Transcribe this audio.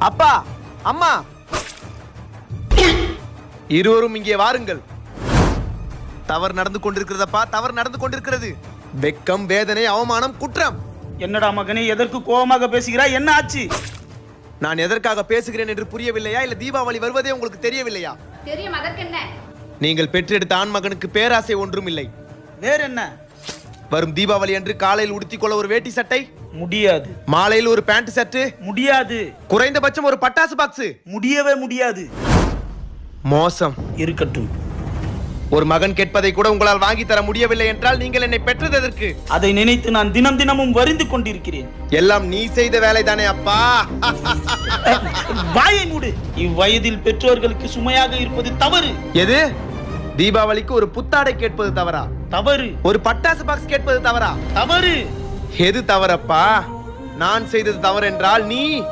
அப்பா, அம்மா, இருவரும் இங்கே வாருங்கள். தவறு நடந்து கொண்டிருக்கிறதப்பா, தவறு நடந்து கொண்டிருக்கிறது. வெக்கம், வேதனை, அவமானம், குற்றம். என்னடா மகனே, எதற்கு கோபமாக பேசுகிறாய்? என்ன ஆச்சு? நான் எதற்காக பேசுகிறேன் என்று புரியவில்லையா? இல்ல தீபாவளி வருவதே உங்களுக்கு தெரியவில்லையா? தெரியும், அதற்கு என்ன? நீங்கள் பெற்றெடுத்த ஆண் மகனுக்கு பேராசை ஒன்றும் இல்லை. வேற என்ன? வரும் தீபாவளி அன்று காலையில் உடுத்திக்கொள்ள ஒரு வேட்டி சட்டை முடியாது. மாலையில் ஒரு பேண்ட் சட்டு முடியாது. குறைந்தபட்சம் ஒரு பட்டாசு பாக்ஸ் முடியவே முடியாது. மோசம். இருக்கட்டும். ஒரு மகன் கேட்பதை கூட உங்களால் வாங்கி தர முடியவில்லை என்றால் நீங்கள் என்னை பெற்றது எதற்கு? அதை நினைத்து நான் தினம் தினமும் வருந்து கொண்டிருக்கிறேன். எல்லாம் நீ செய்த வேலைதானே அப்பா. வாயை மூடு. இவ்வயதில் பெற்றோர்களுக்கு சுமையாக இருப்பது தவறு. எது? தீபாவளிக்கு ஒரு புத்தாடை கேட்பது தவறா? தவறு. ஒரு பட்டாசு பாக்ஸ் கேட்பது தவறா? தவறு. எது தவறப்பா? நான் செய்தது தவறு என்றால் நீ